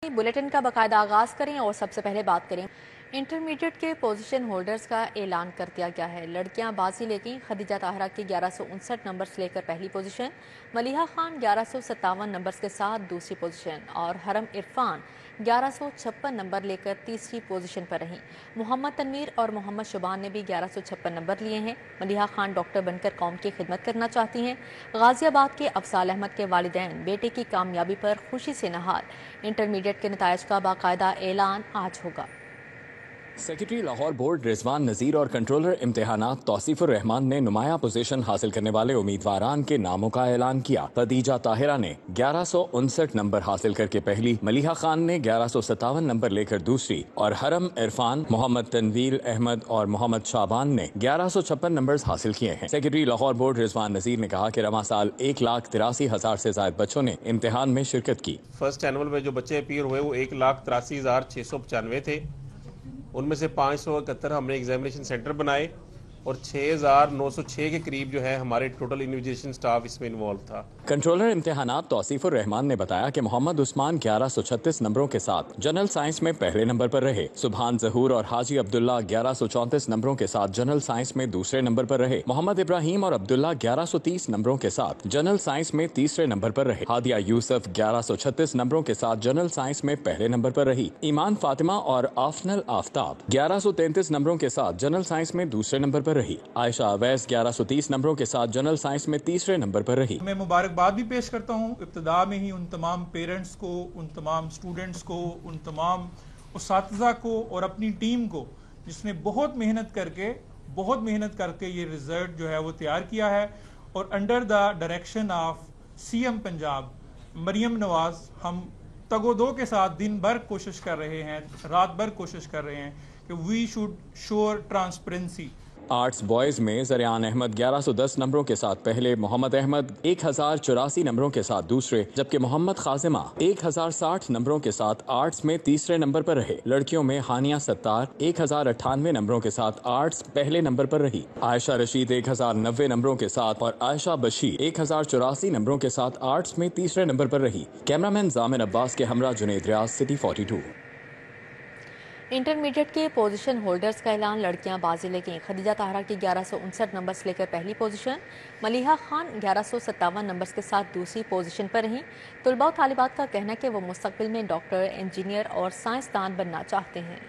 Bulletin का बाकायदा आगाज करें और सबसे पहले बात करें इंटरमीडिएट के पोजीशन होल्डर्स का ऐलान कर दिया गया है। लड़कियां बाजी लेगी। खदीजा ताहरा की 1159 नंबर्स लेकर पहली पोजीशन, मलिहा खान 1157 नंबर्स के साथ दूसरी पोजीशन और हरम इरफान 1156 नंबर लेकर तीसरी पोजीशन पर रहीं। मोहम्मद तनवीर और मोहम्मद शुबान ने भी 1156 नंबर लिए हैं। मलिहा खान डॉक्टर बनकर कौम की खिदमत करना चाहती हैं। गाजियाबाद के अफजाल अहमद के वालिदैन बेटे की कामयाबी पर खुशी से नहाल। इंटरमीडिएट के नताइज का बाकायदा ऐलान आज होगा। सेक्रेटरी लाहौर बोर्ड रिजवान नज़ीर और कंट्रोलर इम्तिहानात तौसीफुर रहमान ने नुमाया पोजीशन हासिल करने वाले उम्मीदवारान के नामों का ऐलान किया। खदीजा ताहिरा ने 1159 नंबर हासिल करके पहली, मलिहा खान ने 1157 नंबर लेकर दूसरी और हरम इरफान, मोहम्मद तनवीर अहमद और मोहम्मद शाबान ने 1156 नंबर हासिल किए हैं। सेक्रेटरी लाहौर बोर्ड रिजवान नज़ीर ने कहा कि रवा साल 1,83,000 से ज्यादा बच्चों ने इम्तिहान में शिरकत की। फर्स्ट एनुअल में जो बच्चे अपीयर हुए वो 1,83,695 थे। उनमें से 571 हमने एग्जामिनेशन सेंटर बनाए और 6,906 के करीब जो है हमारे टोटल इन्विजिलेशन स्टाफ इसमें इन्वॉल्व था। कंट्रोलर इम्तिहानात तौसीफुर रहमान ने बताया कि मोहम्मद उस्मान 1136 नंबरों के साथ जनरल साइंस में पहले नंबर पर रहे। सुबहान जहूर और हाजी अब्दुल्ला 1134 नंबरों के साथ जनरल साइंस में दूसरे नंबर पर रहे। मोहम्मद इब्राहिम और अब्दुल्ला 1130 नंबरों के साथ जनरल साइंस में तीसरे नंबर पर रहे। हादिया यूसुफ 1136 नंबरों के साथ जनरल साइंस में पहले नंबर पर रही। ईमान फातिमा और आफनल आफ्ताब 1133 नंबरों के साथ जनरल साइंस में दूसरे नंबर पर रही। आयशा अवैस 1130 नंबरों के साथ जनरल साइंस में तीसरे नंबर पर रही। मैं मुबारकबाद भी पेश करता हूँ इब्तिदा में ही उन तमाम पेरेंट्स को, उन तमाम स्टूडेंट्स को, उन तमाम उस्ताज़ा को और अपनी टीम को जिसने बहुत मेहनत करके ये रिजल्ट जो है वो तैयार किया है। और under the direction of CM Punjab Maryam Nawaz हम तगोदो के साथ दिन भर कोशिश कर रहे हैं, रात भर कोशिश कर रहे हैं कि we should sure transparency. Arts boys में जरियान अहमद 1110 नंबरों के साथ पहले, मोहम्मद अहमद 1084 नंबरों के साथ दूसरे, जबकि मोहम्मद खाजिमा 1060 नंबरों के साथ आर्ट्स में तीसरे नंबर पर रहे। लड़कियों में हानिया सत्तार 1098 नंबरों के साथ आर्ट्स पहले नंबर पर रही। आयशा रशीद 1090 नंबरों के साथ और आयशा बशीर 1084 नंबरों के साथ आर्ट्स में तीसरे नंबर पर रही। कैमरामैन जामिन अब्बास के हमरा जुनेद रियाज, सिटी 42। इंटरमीडिएट के पोजीशन होल्डर्स का ऐलान। लड़कियां बाजी लेंगी। खदीजा ताहरा की 1159 नंबर्स लेकर पहली पोजीशन, मलिहा खान 1157 नंबर्स के साथ दूसरी पोजीशन पर रहीं। तुलबा और तालिबात का कहना है कि वो मुस्तकबिल में डॉक्टर, इंजीनियर और साइंसदान बनना चाहते हैं।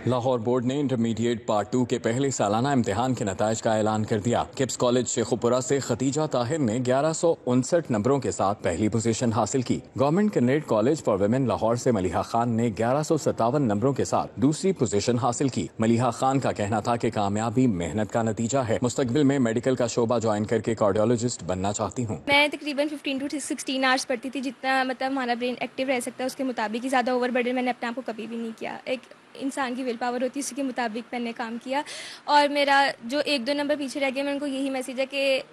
लाहौर बोर्ड ने इंटरमीडिएट पार्ट 2 के पहले सालाना इम्तिहान के नताइज का ऐलान कर दिया। किप्स कॉलेज शेखुपुरा से खदीजा ताहिर ने 1159 नंबरों के साथ पहली पोजीशन हासिल की। Government candidate college for women Lahore से मलिहा खान ने 1157 नंबरों के साथ दूसरी पोजीशन हासिल की। मलिहा खान का कहना था कि कामयाबी मेहनत का नतीजा है। मुस्तकबिल में मेडिकल का शोबा ज्वाइन करके कार्डियोलॉजिस्ट बनना चाहती हूँ। मैं तकरीबन 15 to 16 आवर्स पढ़ती थी, जितना मतलब हमारा ब्रेन एक्टिव रह सकता है उसके मुताबिक ही। ज़्यादा ओवर बर्डन मैंने अपने आप को कभी भी नहीं किया। एक इंसान की विल पावर होती है, उसी के मुताबिक मैंने काम किया। और मेरा जो 1-2 नंबर पीछे रह गया, मैं उनको यही मैसेज है कि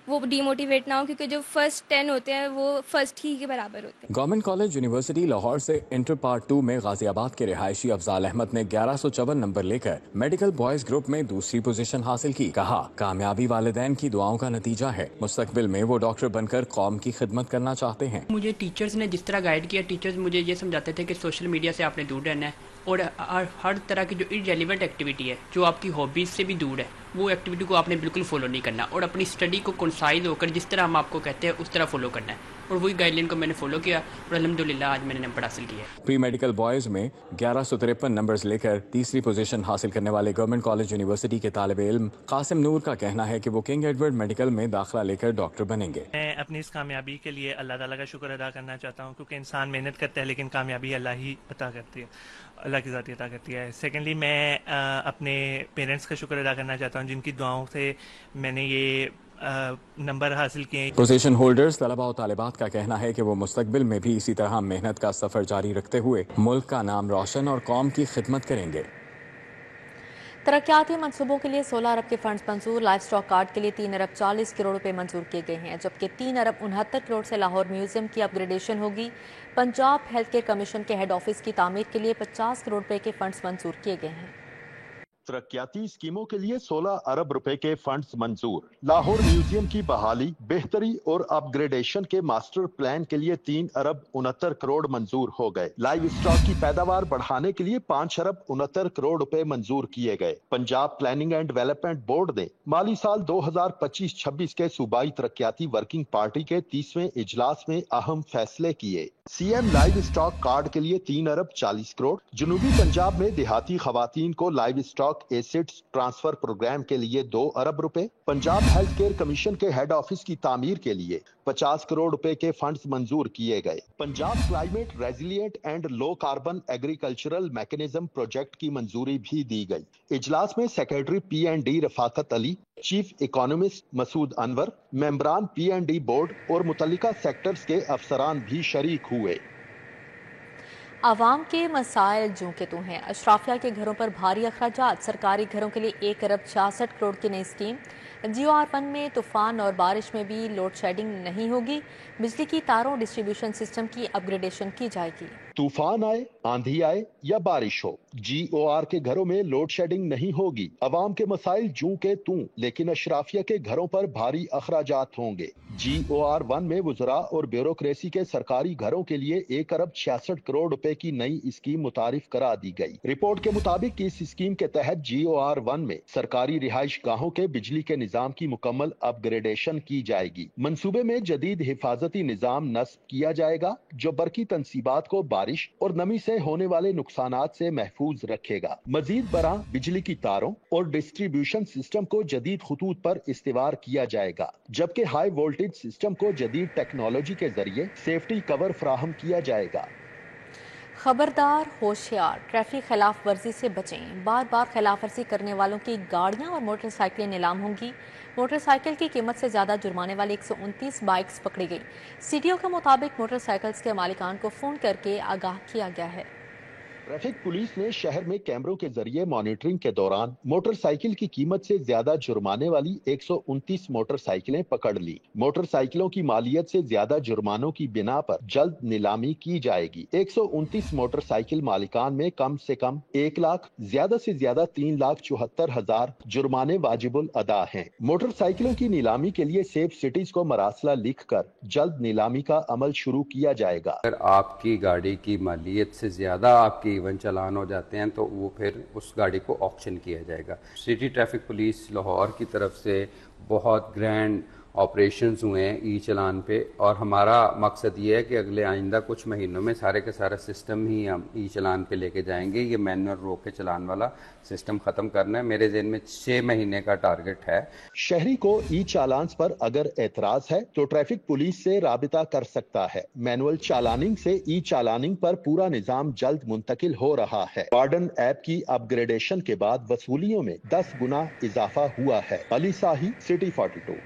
वो डीमोटिवेट ना हो, क्योंकि जो फर्स्ट 10 होते हैं वो फर्स्ट ही के बराबर होते हैं। गवर्नमेंट कॉलेज यूनिवर्सिटी लाहौर से इंटर पार्ट 2 में गाजियाबाद के रिहायशी अफजाल अहमद ने 1154 नंबर लेकर मेडिकल बॉयज ग्रुप में दूसरी पोजीशन हासिल की। कहा, कामयाबी वालिदैन की दुआओं का नतीजा है। मुस्तकबिल में वो डॉक्टर बनकर कौम की खिदमत करना चाहते हैं। मुझे टीचर्स ने जिस तरह गाइड किया, टीचर्स मुझे ये समझाते थे कि सोशल मीडिया से आपने दूर रहना है और हर तरह की जो इररेलेवेंट एक्टिविटी है, जो आपकी हॉबीज से भी दूर है, वो एक्टिविटी को आपने बिल्कुल फॉलो नहीं करना और अपनी स्टडी को कंसाइज होकर जिस तरह हम आपको कहते हैं उस तरह फॉलो करना है। और वही गाइडलाइन को मैंने फॉलो किया और अल्हम्दुलिल्लाह आज मैंने नंबर हासिल किया। प्री मेडिकल बॉयज में 1153 नंबर्स लेकर तीसरी पोजीशन हासिल करने वाले गवर्नमेंट कॉलेज यूनिवर्सिटी के तालिब इल्म कासिम नूर का कहना है कि वो किंग एडवर्ड मेडिकल में दाखिला लेकर डॉक्टर बनेंगे। मैं अपनी इस कामयाबी के लिए अल्लाह ताला का शुक्र अदा करना चाहता हूँ, क्योंकि इंसान मेहनत करता है लेकिन कामयाबी अल्लाह ही अता करती है, अल्लाह की ज़ात अता करती है। सेकेंडली मैं अपने पेरेंट्स का शुक्र अदा करना चाहता हूँ, जिनकी दुआओं से मैंने ये नंबर हासिल किए। पोजीशन होल्डर्स तलबा और तालिबात का कहना है कि वो मुस्तकबिल में भी इसी तरह मेहनत का सफर जारी रखते हुए मुल्क का नाम रोशन और कौम की खिदमत करेंगे। तरक्याती मंसूबों के लिए 16 अरब के फंड्स मंजूर। लाइफ स्टॉक कार्ड के लिए 3 अरब 40 करोड़ रुपए मंजूर किए गए हैं, जबकि 3 अरब 69 करोड़ से लाहौर म्यूजियम की अपग्रेडेशन होगी। पंजाब हेल्थ केयर कमीशन के हेड ऑफिस की तामीर के लिए 50 करोड़ रुपए के फंड्स मंजूर किए गए हैं। तरक्याती स्कीमों के लिए 16 अरब रुपए के फंड्स मंजूर। लाहौर म्यूजियम की बहाली, बेहतरी और अपग्रेडेशन के मास्टर प्लान के लिए 3 अरब 69 करोड़ मंजूर हो गए। लाइव स्टॉक की पैदावार बढ़ाने के लिए 5 अरब 69 करोड़ रुपए मंजूर किए गए। Punjab planning and development board ने माली साल 2025-26 के सूबाई तरक्याती वर्किंग पार्टी के 30वें इजलास में अहम फैसले किए। सीएम लाइव स्टॉक कार्ड के लिए 3 अरब 40 करोड़। जनूबी पंजाब में देहाती खवातीन को live stock assets transfer programme के लिए 2 अरब रुपए। पंजाब हेल्थ केयर कमीशन के हेड ऑफिस की तामीर के लिए 50 करोड़ रुपए के फंड्स मंजूर किए गए। Punjab climate resilient and low carbon agricultural mechanism project की मंजूरी भी दी गई। इजलास में secretary P&D Rafaqat Ali, chief economist Masood Anwar, मेंबरान P&D बोर्ड और मुतल्लिका सेक्टर्स के अफसरान भी शरीक हुए। आवाम के मसाइल जूं के तू हैं। अशराफिया के घरों पर भारी अखराजात, सरकारी घरों के लिए 1 अरब 66 करोड़ की नई स्कीम। GOR1 में तूफान और बारिश में भी लोड शेडिंग नहीं होगी। बिजली की तारों डिस्ट्रीब्यूशन सिस्टम की अपग्रेडेशन की जाएगी। तूफान आए, आंधी आए या बारिश हो, GOR के घरों में लोड शेडिंग नहीं होगी। अवाम के मसाइल जूं के तू, लेकिन अशराफिया के घरों पर भारी अखराजात होंगे। GOR1 में वुज़रा और ब्यूरोक्रेसी के सरकारी घरों के लिए 1 अरब 66 करोड़ रुपए की नई स्कीम मुतारिफ करा दी गई। रिपोर्ट के मुताबिक इस स्कीम के तहत GOR1 में सरकारी रिहाइश गाहों के बिजली के निजाम की मुकम्मल अपग्रेडेशन की जाएगी। मंसूबे में जदीद हिफाजती निजाम नस्ब किया जाएगा जो बरकी तनसीबात को बारिश और नमी से होने वाले नुकसानात से महफूज रखेगा। मजीद बरा बिजली की तारों और डिस्ट्रीब्यूशन सिस्टम को जदीद खतूत पर इस्तेवार किया जाएगा, जबकि हाई वोल्टेज सिस्टम को जदीद टेक्नोलॉजी के जरिए सेफ्टी कवर फराहम किया जाएगा। खबरदार, होशियार, ट्रैफिक खिलाफ वर्जी से बचें। बार बार खिलाफ वर्जी करने वालों की गाड़ियां और मोटरसाइकिलें नीलाम होंगी। मोटरसाइकिल की कीमत से ज्यादा जुर्माने वाली 129 बाइक्स पकड़ी गई। CDO के मुताबिक मोटरसाइकिल्स के मालिकान को फोन करके आगाह किया गया है। ट्रैफिक पुलिस ने शहर में कैमरों के जरिए मॉनिटरिंग के दौरान मोटरसाइकिल की कीमत से ज्यादा जुर्माने वाली 129 मोटरसाइकिलें पकड़ ली। मोटरसाइकिलों की मालियत से ज्यादा जुर्मानों की बिना पर जल्द नीलामी की जाएगी। 129 मोटरसाइकिल मालिकान में कम से कम 1 लाख, ज्यादा से ज्यादा 3,74,000 जुर्माने वाजिबुल अदा हैं। मोटरसाइकिलों की नीलामी के लिए सेफ सिटीज को मरासला लिखकर जल्द नीलामी का अमल शुरू किया जाएगा। अगर आपकी गाड़ी की मालियत से ज्यादा आपकी इवन चालान हो जाते हैं तो वो फिर उस गाड़ी को ऑक्शन किया जाएगा। सिटी ट्रैफिक पुलिस लाहौर की तरफ से बहुत ग्रैंड ऑपरेशंस हुए हैं ई चालान पे, और हमारा मकसद ये है कि अगले आइंदा कुछ महीनों में सारे के सारा सिस्टम ही हम ई चालान पे लेके जाएंगे। ये मैनुअल रोक के चालान वाला सिस्टम खत्म करना है। मेरे ज़हन में 6 महीने का टारगेट है। शहरी को ई चालान पर अगर एतराज है तो ट्रैफिक पुलिस से राबिता कर सकता है। मैनुअल चालानिंग से ई चालानिंग पर पूरा निजाम जल्द मुंतकिल हो रहा है। वार्डन ऐप की अपग्रेडेशन के बाद वसूलियों में 10 गुना इजाफा हुआ है। अली साही, सिटी 42।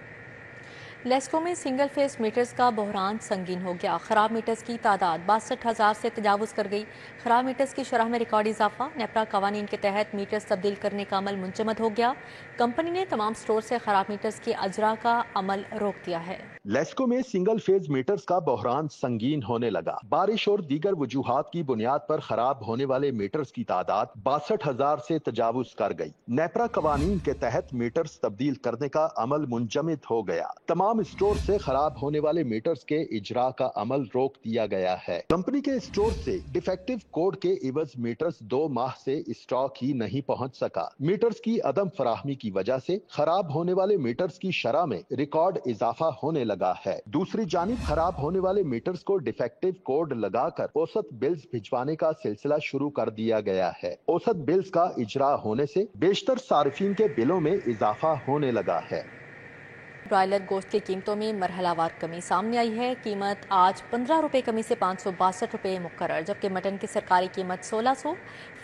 लेस्को में सिंगल फेस मीटर्स का बहरान संगीन हो गया। खराब मीटर्स की तादाद 62,000 से तजावुज कर गई। खराब मीटर्स की शरह में रिकॉर्ड इजाफा। नेपरा कवानीन के तहत मीटर्स तब्दील करने का अमल मुंजमद हो गया। कंपनी ने तमाम स्टोर से खराब मीटर्स की अजरा का अमल रोक दिया है। लेस्को में सिंगल फेज मीटर्स का बहरान संगीन होने लगा। बारिश और दीगर वजूहात की बुनियाद पर खराब होने वाले मीटर्स की तादाद 62,000 से तजावुज कर गई। नेपरा कवानीन के तहत मीटर्स तब्दील करने का अमल मुंजमद हो गया। तमाम स्टोर से खराब होने वाले मीटर्स के इजरा का अमल रोक दिया गया है। कंपनी के स्टोर से डिफेक्टिव कोड के इवज मीटर्स 2 माह से स्टॉक ही नहीं पहुंच सका। मीटर्स की अदम फराहमी की वजह से खराब होने वाले मीटर्स की शरह में रिकॉर्ड इजाफा होने लगा है। दूसरी जानिब खराब होने वाले मीटर्स को डिफेक्टिव कोड लगाकर औसत बिल्स भिजवाने का सिलसिला शुरू कर दिया गया है। औसत बिल्स का इजरा होने से बेशतर सार्फिन के बिलों में इजाफा होने लगा है। ब्रायलर गोश्त की कीमतों में मरहलावार कमी सामने आई है। कीमत आज 15 रुपये कमी से 562 रुपये मुकर्रर, जबकि मटन की सरकारी कीमत 1600,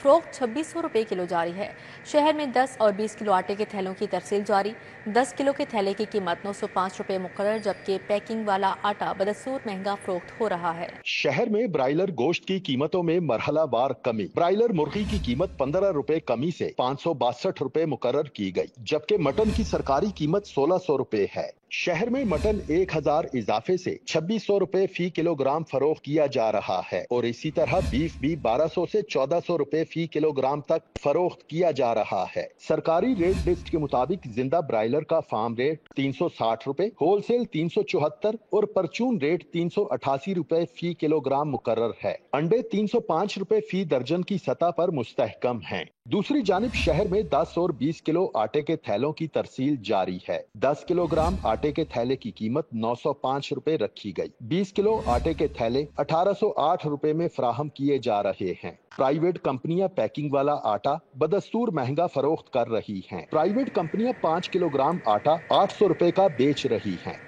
फ़रोख्त 2600 रुपये किलो जारी है। शहर में 10 और 20 किलो आटे के थैलों की तरसील जारी। 10 किलो के थैले की कीमत 905 रुपये मुकर्रर, जबकि पैकिंग वाला आटा बदस्तूर महंगा फरोख्त हो रहा है। शहर में ब्रायलर गोश्त की कीमतों में मरहलावार कमी। ब्रायलर मुर्गी की कीमत 15 रुपये कमी से 562 रुपये मुकर्रर की गई, जबकि मटन की सरकारी कीमत 1600 रुपये है। शहर में मटन 1000 इजाफे से 2600 रुपए फी किलोग्राम फरोख्त किया जा रहा है और इसी तरह बीफ भी 1200 से 1400 रुपए फी किलोग्राम तक फरोख्त किया जा रहा है। सरकारी रेट लिस्ट के मुताबिक जिंदा ब्रायलर का फार्म रेट 360 रुपए, होलसेल 374 और परचून रेट 388 रुपए फी किलोग्राम मुकर्रर है। अंडे 305 रुपए फी दर्जन की सतह पर मुस्तहकम हैं। दूसरी जानिब शहर में 10 और 20 किलो आटे के थैलों की तरसील जारी है। 10 किलोग्राम आटे के थैले की कीमत 905 रुपए रखी गई। 20 किलो आटे के थैले 1808 रुपए में फराहम किए जा रहे हैं। प्राइवेट कंपनियां पैकिंग वाला आटा बदस्तूर महंगा फरोख्त कर रही हैं। प्राइवेट कंपनियां 5 किलोग्राम आटा 800 रुपए का बेच रही हैं।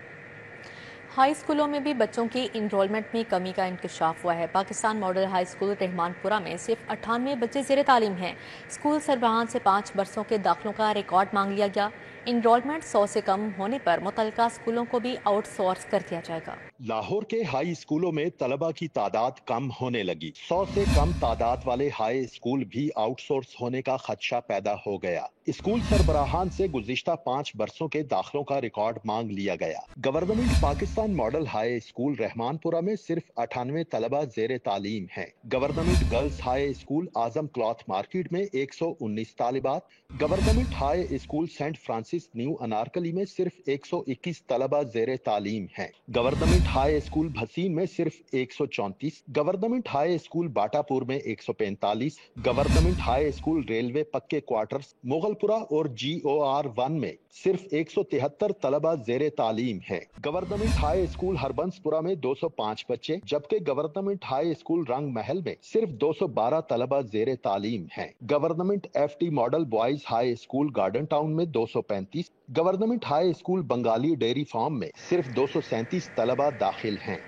हाई स्कूलों में भी बच्चों की इनरोलमेंट में कमी का इंकशाफ हुआ है। Pakistan model high school Rahmanpura में सिर्फ 98 बच्चे ज़ेर तालीम हैं। स्कूल सरबराहान से 5 बरसों के दाखिलों का रिकॉर्ड मांग लिया गया। इनरोलमेंट 100 से कम होने पर मुतल्लिका स्कूलों को भी आउटसोर्स कर दिया जाएगा। लाहौर के हाई स्कूलों में तलबा की तादाद कम होने लगी। 100 से कम तादाद वाले हाई स्कूल भी आउटसोर्स होने का खदशा पैदा हो गया। स्कूल सरबराहान से गुज़िश्ता 5 बरसों के दाखिलों का रिकॉर्ड मांग लिया गया। Government Pakistan model high school Rahmanpura में सिर्फ 98 तलबा ज़ेर तालीम हैं। Government girls high school Azam cloth market में 119 तालिबात, government high school Saint Francis New Anarkali में सिर्फ 121 तलबा ज़ेर तालीम हैं। गवर्नमेंट हाई स्कूल भसीन में सिर्फ 134, गवर्नमेंट हाई स्कूल बाटापुर में 145, गवर्नमेंट हाई स्कूल रेलवे पक्के क्वार्टर्स मुगलपुरा और GOR 1 में सिर्फ 173 तलबा ज़ेर तालीम हैं। गवर्नमेंट हाई स्कूल हरबंसपुरा में 205 बच्चे, जबकि गवर्नमेंट हाई स्कूल रंग महल में सिर्फ 212 तलबा ज़ेर तालीम हैं। Government FT model boys high school garden town में 235, government high school Bengali dairy farm में सिर्फ 237 तलबा दाखिल हैं।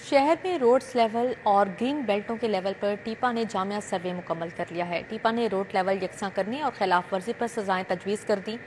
शहर में रोड्स लेवल और ग्रीन बेल्टों के लेवल पर टीपा ने जामिया सर्वे मुकम्मल कर लिया है। टीपा ने रोड लेवल यकसा करने और खिलाफ वर्जी पर सजाएं तजवीज़ कर दी।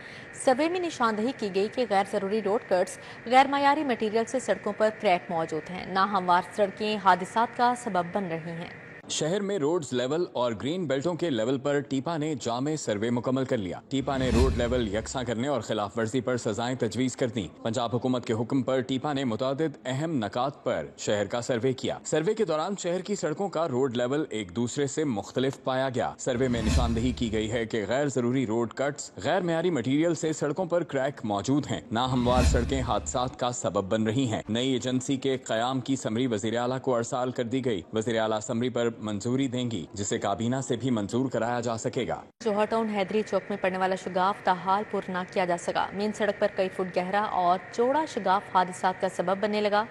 सर्वे में निशानदही की गई कि गैर ज़रूरी रोड कट्स गैर मयारी मटीरियल से सड़कों पर क्रैक मौजूद हैं। नाहमवार सड़कें हादिसात का सबब बन रही हैं। शहर में रोड्स लेवल और ग्रीन बेल्टों के लेवल पर टीपा ने जामे सर्वे मुकम्मल कर लिया। टीपा ने रोड लेवल यकसा करने और खिलाफ वर्जी पर सजाएं तजवीज़ कर दी। पंजाब हुकूमत के हुक्म पर टीपा ने मुतादिद अहम नकात पर शहर का सर्वे किया। सर्वे के दौरान शहर की सड़कों का रोड लेवल एक दूसरे से मुख्तलिफ पाया गया। सर्वे में निशानदही की गई है कि गैर जरूरी रोड कट्स गैर मयारी मटीरियल से सड़कों पर क्रैक मौजूद हैं। नाहमवार सड़कें हादसात का सबब बन रही हैं। नई एजेंसी के क़याम की समरी वज़ीर आला को अरसाल कर दी गई। वज़ीर आला समरी पर मंजूरी देंगी, जिसे काबीना से भी मंजूर कराया जा सकेगा। जोहर टाउन हैदरी चौक में पड़ने वाला शगाफ ताहाल पुर न किया जा सका। मेन सड़क पर कई फुट गहरा और चौड़ा शगाफ हादसात का सबब बनने लगा।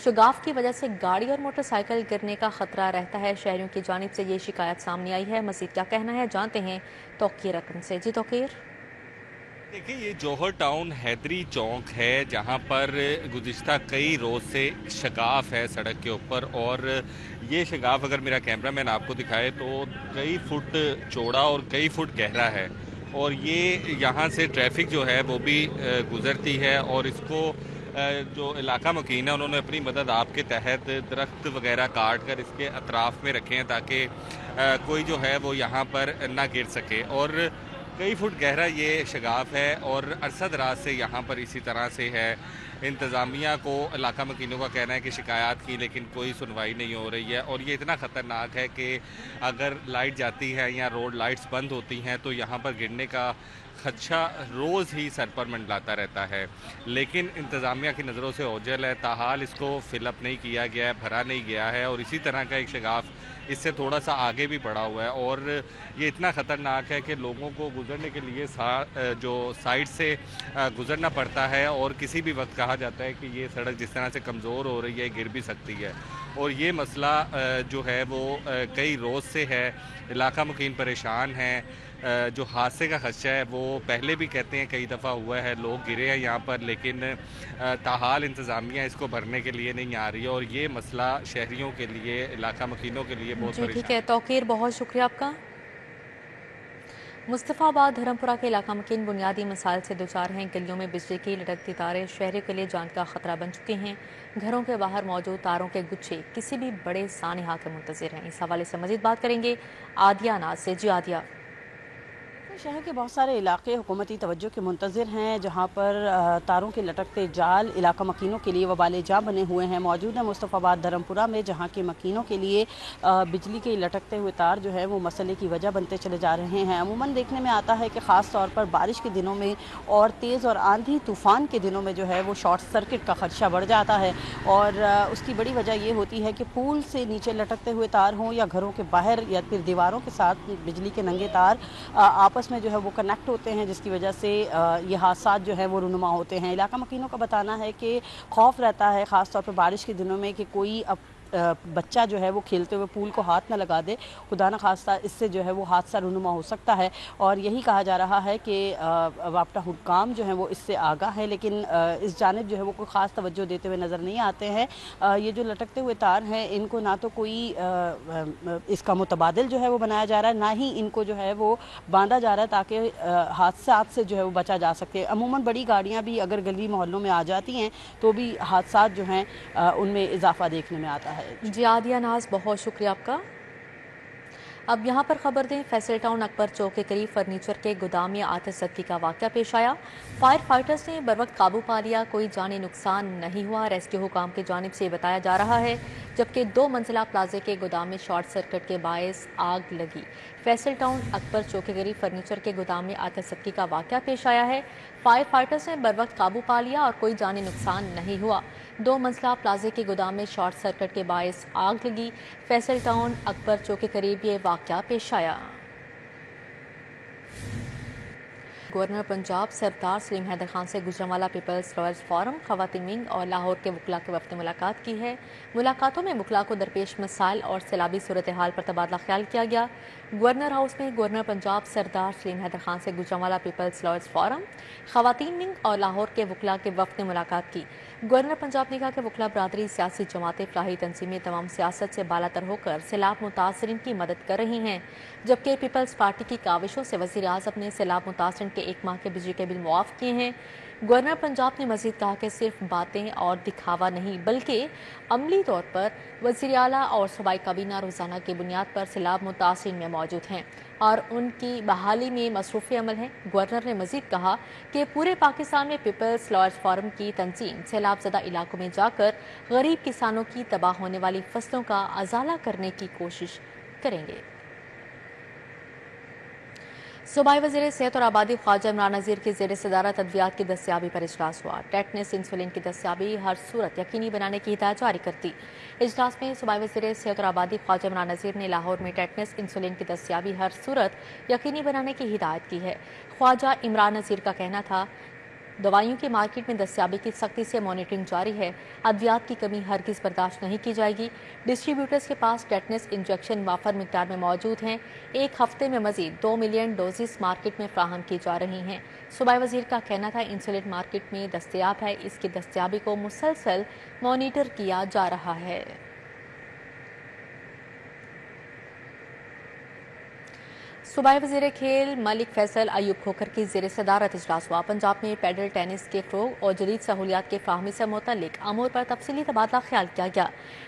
शगाफ की वजह से गाड़ी और मोटरसाइकिल गिरने का खतरा रहता है। शहरियों की जानिब से ये शिकायत सामने आई है। मजीद क्या कहना है जानते हैं तौकीर रकम से। जी तौकीर। देखिए, ये जौहर टाउन हैदरी चौक है जहाँ पर गुज़िश्ता कई रोज़ से शगाफ है सड़क के ऊपर, और ये शगाफ अगर मेरा कैमरामैन आपको दिखाए तो कई फुट चौड़ा और कई फुट गहरा है, और ये यहाँ से ट्रैफिक जो है वो भी गुज़रती है। और इसको जो इलाका मुकीन है उन्होंने अपनी मदद आपके तहत दरख्त वगैरह काट कर इसके अतराफ़ में रखे हैं ताकि कोई जो है वो यहाँ पर ना गिर सके। और कई फुट गहरा ये शगाफ है और अरसा दराज से यहाँ पर इसी तरह से है। इंतज़ामिया को इलाका मकीनों का कहना है कि शिकायत की लेकिन कोई सुनवाई नहीं हो रही है, और ये इतना ख़तरनाक है कि अगर लाइट जाती है या रोड लाइट्स बंद होती हैं तो यहाँ पर गिरने का खदशा रोज़ ही सर पर मंडलाता रहता है। लेकिन इंतज़ामिया की नज़रों से ओझल है, ताहाल इसको फिलअप नहीं किया गया है, भरा नहीं गया है, और इसी तरह का एक शगाफ इससे थोड़ा सा आगे भी पड़ा हुआ है। और ये इतना ख़तरनाक है कि लोगों को गुज़रने के लिए जो साइड से गुज़रना पड़ता है, और किसी भी वक्त कहा जाता है कि ये सड़क जिस तरह से कमज़ोर हो रही है गिर भी सकती है। और ये मसला जो है वो कई रोज़ से है। इलाका मुकीन परेशान हैं। जो हादसे का खदशा है वो पहले भी कहते हैं कई दफ़ा हुआ है, लोग गिरे हैं यहाँ पर, लेकिन ताहाल इंतज़ामिया इसको भरने के लिए नहीं आ रही है, और ये मसला शहरियों के लिए, इलाका मकीनों के लिए बहुत परेशान। ठीक है तौकीर, बहुत शुक्रिया आपका। मुस्तफ़ाबाद धर्मपुरा के इलाका मकीन बुनियादी मसाइल से दुचार हैं। गलियों में बिजली की लटकती तारें शहरों के लिए जान का खतरा बन चुकी हैं। घरों के बाहर मौजूद तारों के गुच्छे किसी भी बड़े सानिहा के मुंतज़िर हैं। इस हवाले से मजीद बात करेंगे आदिया नाज से। जी आदिया। شہر کے بہت سارے علاقے حکومتی توجہ کے منتظر ہیں، جہاں پر تاروں کے لٹکتے جال علاقہ مکینوں کے لیے وبال جاں بنے ہوئے ہیں۔ موجود ہیں مصطفیٰ آباد دھرمپورہ میں، جہاں کے مکینوں کے لیے بجلی کے لٹکتے ہوئے تار جو ہے وہ مسئلے کی وجہ بنتے چلے جا رہے ہیں۔ عموماً دیکھنے میں آتا ہے کہ خاص طور پر بارش کے دنوں میں اور تیز اور آندھی طوفان کے دنوں میں جو ہے وہ شارٹ سرکٹ کا خدشہ بڑھ جاتا ہے، اور اس کی بڑی وجہ یہ ہوتی ہے کہ پول سے نیچے لٹکتے ہوئے تار ہوں یا گھروں کے باہر یا پھر دیواروں کے ساتھ بجلی کے ننگے تار آپس میں جو ہے وہ کنیکٹ ہوتے ہیں، جس کی وجہ سے یہ حادثات جو ہے وہ رونما ہوتے ہیں۔ علاقہ مکینوں کا بتانا ہے کہ خوف رہتا ہے خاص طور پر بارش کے دنوں میں کہ کوئی بچہ جو ہے وہ کھیلتے ہوئے پول کو ہاتھ نہ لگا دے، خدا نہ خواستہ اس سے جو ہے وہ حادثہ رونما ہو سکتا ہے، اور یہی کہا جا رہا ہے کہ رابطہ حکام جو ہیں وہ اس سے آگاہ ہے، لیکن اس جانب جو ہے وہ کوئی خاص توجہ دیتے ہوئے نظر نہیں آتے ہیں۔ یہ جو لٹکتے ہوئے تار ہیں ان کو نہ تو کوئی اس کا متبادل جو ہے وہ بنایا جا رہا ہے، نہ ہی ان کو جو ہے وہ باندھا جا رہا ہے تاکہ حادثات سے جو ہے وہ بچا جا سکے۔ عموماً بڑی گاڑیاں بھی اگر گلی محلوں میں آ جاتی ہیں تو بھی حادثات جو ہیں ان میں اضافہ دیکھنے میں آتا ہے۔ جی عادیہ ناز، بہت شکریہ آپ کا۔ اب یہاں پر خبر دیں، فیصل ٹاؤن اکبر چوک کے قریب فرنیچر کے گودام میں آتش زدگی کا واقعہ پیش آیا۔ فائر فائٹرز نے بروقت قابو پا لیا، کوئی جانی نقصان نہیں ہوا۔ ریسکیو حکام کی جانب سے بتایا جا رہا ہے، جبکہ 2 منزلہ پلازے کے گودام میں شارٹ سرکٹ کے باعث آگ لگی۔ فیصل ٹاؤن اکبر چوک کے قریب فرنیچر کے گودام میں آتش زدگی کا واقعہ پیش آیا ہے۔ فائر فائٹرز نے بروقت قابو پا لیا اور کوئی جانی نقصان نہیں ہوا۔ 2 منزلہ پلازے کے گودام میں شارٹ سرکٹ کے باعث آگ لگی۔ فیصل ٹاؤن اکبر چوک کے قریب یہ واقعہ پیش آیا۔ گورنر پنجاب سردار سلیم حیدر خان سے گجرانوالہ پیپلز لائرز فورم، خواتین ونگ اور لاہور کے وکلاء کے وفد نے ملاقات کی ہے۔ ملاقاتوں میں وکلاء کو درپیش مسائل اور سیلابی صورتحال پر تبادلہ خیال کیا گیا۔ گورنر ہاؤس میں گورنر پنجاب سردار سلیم حیدر خان سے گجرانوالہ پیپلز لائرز فورم، خواتین ونگ اور لاہور کے وکلاء کے وفد نے ملاقات کی۔ گورنر پنجاب نے کہا کہ وکلاء برادری، سیاسی جماعتیں، فلاحی تنظیمیں تمام سیاست سے بالاتر ہو کر سیلاب متاثرین کی مدد کر رہی ہیں، جبکہ پیپلز پارٹی کی کاوشوں سے وزیر اعظم نے سیلاب متاثرین کے 1 ماہ کے بجلی کے بل معاف کیے ہیں۔ گورنر پنجاب نے مزید کہا کہ صرف باتیں اور دکھاوا نہیں بلکہ عملی طور پر وزیر اعلیٰ اور صوبائی کابینہ روزانہ کی بنیاد پر سیلاب متاثرین میں موجود ہیں اور ان کی بحالی میں مصروف عمل ہیں۔ گورنر نے مزید کہا کہ پورے پاکستان میں پیپلز لائرز فورم کی تنظیم سیلاب زدہ علاقوں میں جا کر غریب کسانوں کی تباہ ہونے والی فصلوں کا ازالہ کرنے کی کوشش کریں گے۔ صوبائی وزیر صحت اور آبادی خواجہ عمران نذیر کی زیر صدارت ادویات کی دستیابی پر اجلاس ہوا۔ ٹیٹنس انسولین کی دستیابی ہر صورت یقینی بنانے کی ہدایت جاری کر دی۔ اجلاس میں صوبائی وزیر صحت اور آبادی خواجہ عمران نذیر نے لاہور میں ٹیٹنس انسولین کی دستیابی ہر صورت یقینی بنانے کی ہدایت کی ہے۔ خواجہ عمران نذیر کا کہنا تھا، دوائیوں کی مارکیٹ میں دستیابی کی سختی سے مانیٹرنگ جاری ہے، ادویات کی کمی ہرگز برداشت نہیں کی جائے گی۔ ڈسٹریبیوٹرز کے پاس ٹیٹنس انجیکشن وافر مقدار میں موجود ہیں، 1 ہفتے میں مزید 2 ملین ڈوزز مارکیٹ میں فراہم کی جا رہی ہیں۔ صوبائی وزیر کا کہنا تھا انسولین مارکیٹ میں دستیاب ہے، اس کی دستیابی کو مسلسل مانیٹر کیا جا رہا ہے۔ صوبائی وزیر کھیل ملک فیصل ایوب کھوکھر کی زیر صدارت اجلاس ہوا۔ پنجاب میں پیڈل ٹینس کے فروغ اور جدید سہولیات کی فراہمی سے متعلق امور پر تفصیلی تبادلہ خیال کیا گیا۔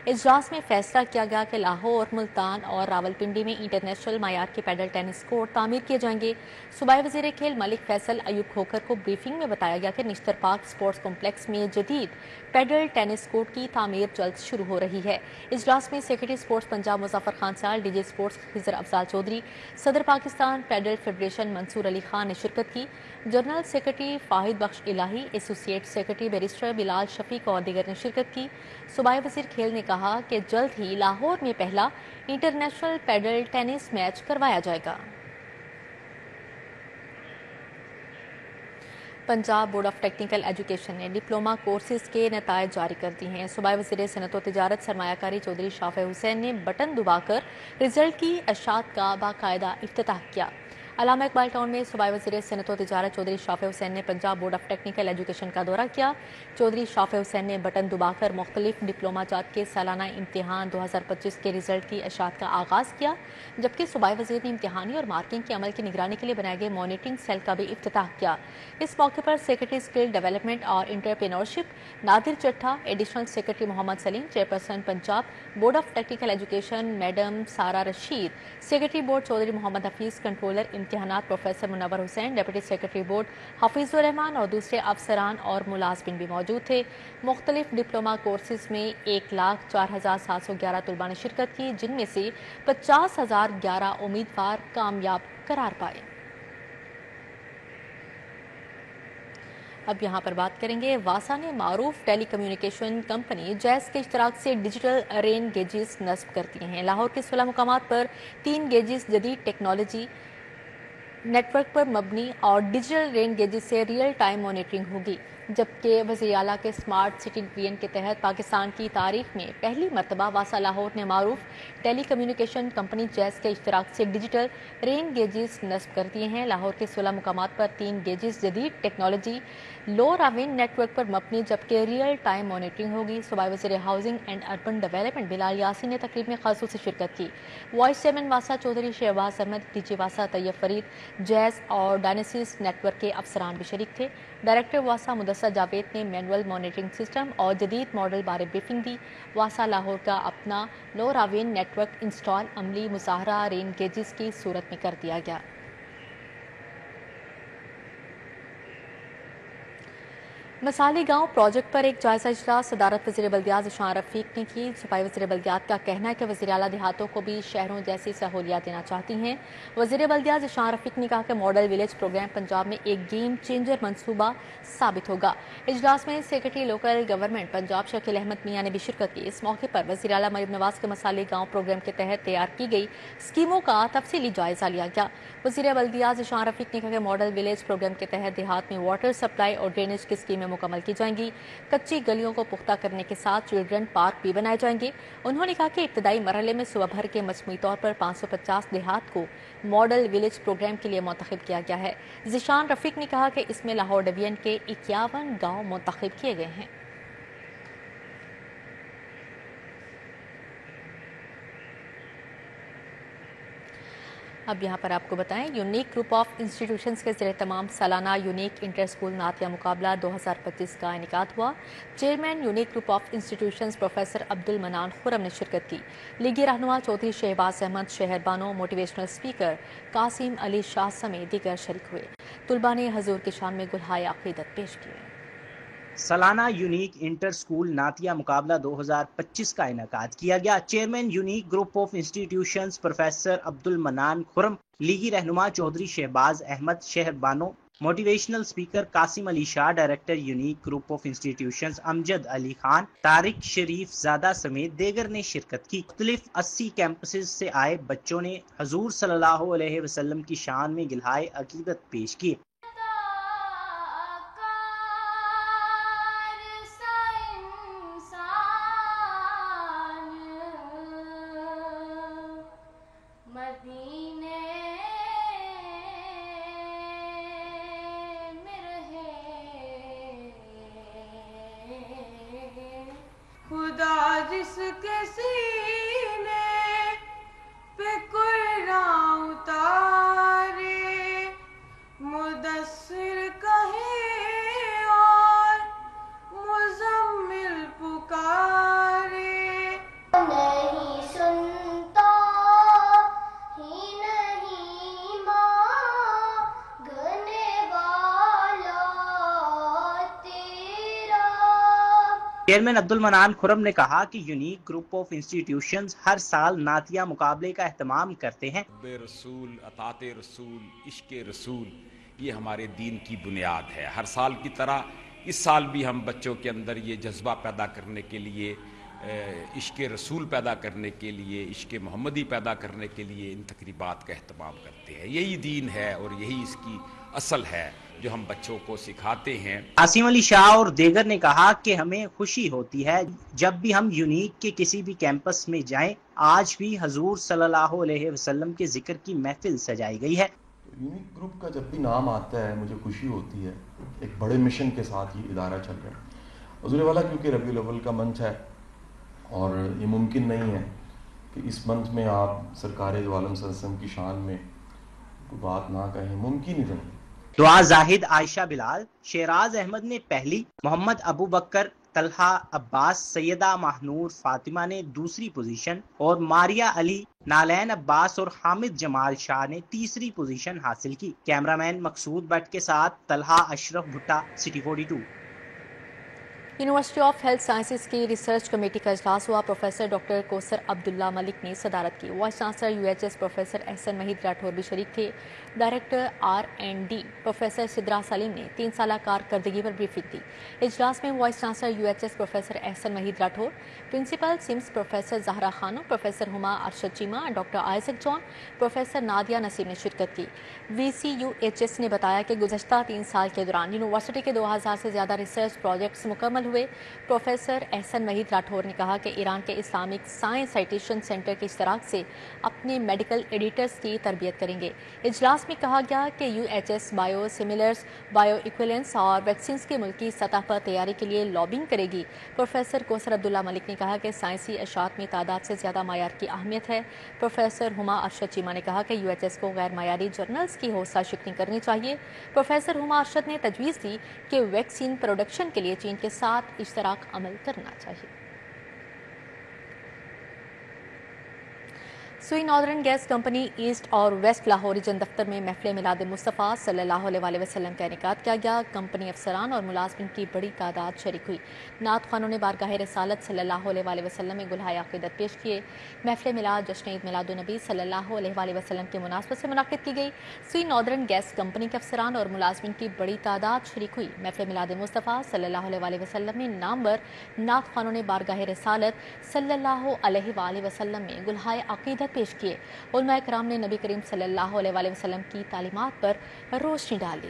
اجلاس میں فیصلہ کیا گیا کہ لاہور، ملتان اور راولپنڈی میں انٹرنیشنل معیار کے پیڈل ٹینس کورٹ تعمیر کیے جائیں گے۔ صوبائی وزیر کھیل ملک فیصل ایوب کھوکھر کو بریفنگ میں بتایا گیا کہ نشتر پارک اسپورٹس کمپلیکس میں جدید پیڈل ٹینس کورٹ کی تعمیر جلد شروع ہو رہی ہے۔ اجلاس میں سیکرٹری اسپورٹس پنجاب مظفر خان سال، ڈی جی اسپورٹس خضر افضال چودھری، صدر پاکستان پیڈل فیڈریشن منصور علی خان نے شرکت کی۔ جنرل سیکرٹری فاہد بخش الہی، ایسوسیٹ سیکرٹری بیرسٹر بلال شفیق اور دیگر نے شرکت کی۔ صوبائی وزیر کھیل نے کہا کہ جلد ہی لاہور میں پہلا انٹرنیشنل پیڈل ٹینس میچ کروایا جائے گا۔ Punjab board of technical education نے ڈپلومہ کورسز کے نتائج جاری کر دی ہیں۔ صوبائی وزیر صنعت و تجارت سرمایہ کاری چودھری شافع حسین نے بٹن دبا کر رزلٹ کی اشاعت کا باقاعدہ افتتاح کیا۔ علامہ اقبال ٹاؤن میں صوبائی وزیر صنعت و تجارت چودھری شافع حسین نے Punjab board of technical education کا دورہ کیا۔ چودھری شافع حسین نے بٹن دبا کر مختلف ڈپلومہ جات کے سالانہ امتحان 2025 کے رزلٹ کی اشاعت کا آغاز کیا، جبکہ صوبائی وزیر نے امتحانی اور مارکنگ کے عمل کی نگرانی کے لیے بنائے گئے مانیٹرنگ سیل کا بھی افتتاح کیا۔ اس موقع پر سیکرٹری اسکل ڈیولپمنٹ اور entrepreneurship Nadir Chattha, additional secretary Muhammad Saleem, chairperson Punjab board of technical education madam Sara Rasheed, secretary board Chaudhry Muhammad Hafeez, controller امتحانات professor Munawar Hussain, deputy secretary board Hafeezur Rehman और दूसरे अफसरान और मुलाजमिन भी मौजूद थे। मुख्तलिफ डिप्लोमा कोर्सेज में 1,04,711 तलबा ने शिरकत की, जिनमें से 50,011 उम्मीदवार कामयाब करार पाए। अब यहाँ पर बात करेंगे, वासा ने मारूफ टेली कम्युनिकेशन कंपनी जैस के इश्तराक से डिजिटल रेन गेजेस नस्ब कर दिए हैं। लाहौर के 16 मुकामात पर 3 गेजेस जदीद टेक्नोलॉजी नेटवर्क पर मबनी और डिजिटल रेन गेजेस से रियल टाइम मॉनिटरिंग होगी, जबकि वज़ीर आला के स्मार्ट सिटी विजन के तहत पाकिस्तान की तारीख में पहली मरतबा वासा लाहौर ने मारूफ टेली कम्युनिकेशन कंपनी जैस के इश्तराक से डिजिटल रेन गेजेस नस्ब कर दिए हैं। लाहौर के 16 मुकामात पर 3 गेजेस जदीद टेक्नोलॉजी लो राविन नेटवर्क पर मबनी, जबकि रियल टाइम मॉनिटरिंग होगी। सूबाई वज़ीर housing and urban development Bilal Yasin ने तकरीब में खासूसी शिरकत की। वाइस चेयरमैन वासा चौधरी शहबाज अहमद, डीजी वासा तैयब फरीद, जैस और डायनेसिस नेटवर्क के अफसरान भी शरीक थे। डायरेक्टर वासा मुदस्सर जावेद ने मैनुअल मॉनिटरिंग सिस्टम और जदीद मॉडल बारे ब्रीफिंग दी। वासा लाहौर का अपना लो राविन नेटवर्क इंस्टॉल अमली मुजाहरा रेन गेजेस की सूरत में कर दिया गया। मसाली गांव प्रोजेक्ट पर एक जायजा इजलास सदारत वज़ीर बल्दियात ज़ीशान रफ़ीक ने की। सूबाई वज़ीर बल्दियात का कहना है कि वज़ीर आला देहातों को भी शहरों जैसी सहूलियात देना चाहती हैं। वज़ीर बल्दियात ज़ीशान रफ़ीक ने कहा कि मॉडल विलेज प्रोग्राम पंजाब में एक गेम चेंजर मंसूबा साबित होगा। इजलास में secretary local government Punjab Shakeel Ahmed Mian ने भी शिरकत की। इस मौके पर वज़ीर आला मरीम नवाज के मसाली गाँव प्रोग्राम के तहत तैयार की गई स्कीमों का तफसीली जायजा लिया गया। वज़ीर बल्दियात ज़ीशान रफ़ीक ने कहा कि मॉडल विलेज प्रोग्राम के तहत देहात में वाटर सप्लाई और ड्रेनेज की स्कीमें मुकम्मल की जाएंगी। कच्ची गलियों को पुख्ता करने के साथ चिल्ड्रन पार्क भी बनाए जाएंगे। उन्होंने कहा कि इब्तदाई मरहले में सूबा भर के मजमूई तौर पर 550 देहात को मॉडल विलेज प्रोग्राम के लिए मुंतखब किया गया है। ज़ीशान रफ़ीक ने कहा कि इसमें लाहौर डिवीजन के 51 गाँव मुंतखब किए गए हैं। अब यहाँ पर आपको बताएं, यूनिक ग्रुप ऑफ इंस्टीट्यूशंस के ज़रिए तमाम सालाना यूनिक इंटर स्कूल नातिया मुकाबला 2025 का इनेकाद हुआ। Chairman Unique Group of Institutions professor Abdul Manan Khurram ने शिरकत की। लीगी रहनुमा चौधरी शहबाज अहमद, शहर बानो, मोटिवेशनल स्पीकर कासिम अली शाह समेत दीगर शरीक हुए। तुलबा ने हजूर की शान में गुलहाए अक़ीदत पेश किए। सालाना यूनिक इंटर स्कूल नातिया मुकाबला 2025 का इनेकाद किया गया। Chairman Unique Group of Institutions professor Abdul Manan Khurram, लीगी रहनुमा Chaudhry Shahbaz Ahmed, Shehar Bano, motivational speaker Qasim Ali Shah, director Unique Group of Institutions Amjad Ali Khan, Tariq Sharif Zada समेत देगर ने शिरकत की। मुख्तलिफ 80 कैंपसेस से आए बच्चों ने हजूर सल्लल्लाहु अलैहि वसल्लम की शान में गिलहाए अकीदत पेश की। खुदा जिसके सीने पे कुरान उतारे, मुदस्सिर कहे और मुज़म्मिल पुकारे। नहीं सुनता ही नहीं मांगने वाला तेरा। चेयरमैन अब्दुल मनान खुरम ने कहा कि यूनिक ग्रुप ऑफ इंस्टीट्यूशंस हर साल नातिया मुकाबले का एहतमाम करते हैं। रसूल, अताते रसूल, इश्क़ रसूल, ये हमारे दीन की बुनियाद है। हर साल की तरह इस साल भी हम बच्चों के अंदर ये जज्बा पैदा करने के लिए, इश्क़ रसूल पैदा करने के लिए, इश्क़ मोहम्मदी पैदा करने के लिए इन तकरीबात का एहतमाम करते हैं। यही दीन है और यही इसकी असल है जो हम बच्चों को सिखाते हैं। कासिम अली शाह और देगर ने कहा कि हमें खुशी होती है जब भी हम यूनिक के किसी भी कैंपस में जाएं। आज भी हजूर सल्लल्लाहु अलैहि वसल्लम के जिक्र की महफिल सजाई गई है। यूनिक ग्रुप का जब भी नाम आता है मुझे खुशी होती है। एक बड़े मिशन के साथ ये इदारा चल रहा है। हुज़ूर वाला क्योंकि रबीउल अव्वल का मंथ है और ये मुमकिन नहीं है कि इस मंथ में आप सरकार दो आलम सल्लल्लाहु अलैहि वसल्लम की शान में कोई बात ना कहें, मुमकिन ही नहीं। दुआ जाहिद, आयशा बिलाल, शेराज अहमद ने पहली, मोहम्मद अबू बकर طلحہ عباس، سیدہ ماہنور فاطمہ نے دوسری پوزیشن اور ماریا علی، نالین عباس اور حامد جمال شاہ نے تیسری پوزیشن حاصل کی۔ کیمرامین مقصود بٹ کے ساتھ Talha Ashraf Bhatta, city 42۔ University of health sciences کی ریسرچ کمیٹی کا اجلاس ہوا۔ پروفیسر ڈاکٹر کوثر عبداللہ ملک نے صدارت کی۔ وائس چانسلر UHS پروفیسر احسن مہید راٹھور بھی شریک تھے۔ ڈائریکٹر R&D پروفیسر سدرا سلیم نے 3 سالہ کارکردگی پر بریفنگ دی۔ اجلاس میں وائس چانسلر UHS پروفیسر احسن مہید راٹھور، پرنسپل سمس پروفیسر زہرا خانم، پروفیسر ہما ارشد چیمہ، ڈاکٹر آئزک جان، پروفیسر نادیہ نسیم نے شرکت کی۔ VCUHS نے بتایا کہ گزشتہ 3 سال کے دوران یونیورسٹی کے 2000 سے زیادہ ریسرچ پروجیکٹس مکمل ہوئے۔ پروفیسر احسن مہید راٹھور نے کہا کہ ایران کے اسلامک سائنس سائٹیشن سینٹر کے اشتراک سے اپنے میڈیکل ایڈیٹرز کی تربیت کریں گے۔ اجلاس میں کہا گیا کہ UHS بائیو سیملرز، بائیو ایکویلنس اور ویکسینز کی ملکی سطح پر تیاری کے لیے لابنگ کرے گی۔ پروفیسر کوثر عبداللہ ملک نے کہا کہ سائنسی اشاعت میں تعداد سے زیادہ معیار کی اہمیت ہے۔ پروفیسر ہما ارشد چیمہ نے کہا کہ UHS کو غیر معیاری جرنلز کی حوصلہ شکنی کرنی چاہیے۔ پروفیسر ہما ارشد نے تجویز دی کہ ویکسین پروڈکشن کے لیے چین کے ساتھ اشتراک عمل کرنا چاہیے۔ سوئی ناردرن گیس کمپنی ایسٹ اور ویسٹ لاہور ریجن دفتر میں محفل میلاد مصطفیٰ صلی اللہ علیہ وسلم کا انعقاد کیا گیا۔ کمپنی افسران اور ملازمین کی بڑی تعداد شریک ہوئی۔ نعت خوانوں نے بارگاہ رسالت صلی اللہ علیہ وسلم میں گلہائے عقیدت پیش کیے۔ محفل میلاد جشن عید میلاد النبی صلی اللہ علیہ وسلم کی مناسبت سے منعقد کی گئی۔ سوئی ناردرن گیس کمپنی کے افسران اور ملازمین کی بڑی تعداد شریک ہوئی۔ محفل میلاد مصطفیٰ صلی اللہ علیہ وسلم میں نامور نعت خوانوں نے بارگاہ رسالت صلی اللہ علیہ وسلم میں گلہائے عقیدت پیش کیے۔ علماء کرام نے نبی کریم صلی اللہ علیہ وسلم کی تعلیمات پر روشنی ڈالی۔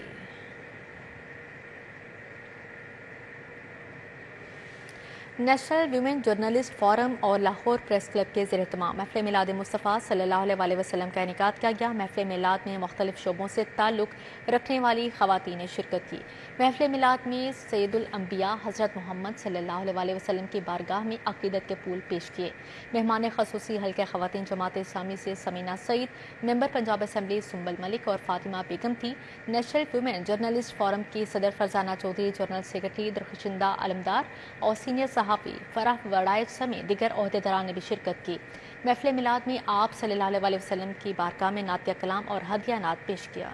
نیشنل ویمن جرنلسٹ فورم اور لاہور پریس کلب کے زیر اہتمام محفل میلاد مصطفیٰ صلی اللہ علیہ وسلم کا انعقاد کیا گیا۔ محفل میلاد میں مختلف شعبوں سے تعلق رکھنے والی خواتین نے شرکت کی۔ محفل میلاد میں سید الانبیاء حضرت محمد صلی اللہ علیہ وسلم کی بارگاہ میں عقیدت کے پھول پیش کیے۔ مہمان خصوصی حلقہ خواتین جماعت اسلامی سے سمینہ سعید، ممبر پنجاب اسمبلی سنبل ملک اور فاطمہ بیگم تھی۔ نیشنل ویمن جرنلسٹ فورم کی صدر فرزانہ چودھری، جنرل سیکرٹری درخشندہ علمدار اور سینئر صحافی فرح وڑائچ سمیت دیگر عہدیداران نے بھی شرکت کی۔ محفل میلاد میں آپ صلی اللہ علیہ وسلم کی بارگاہ میں نعتیہ کلام اور ہدیہ نعت پیش کیا۔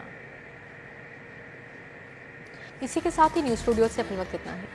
اسی کے ساتھ ہی نیوز اسٹوڈیو سے اپنے وقت اتنا ہے۔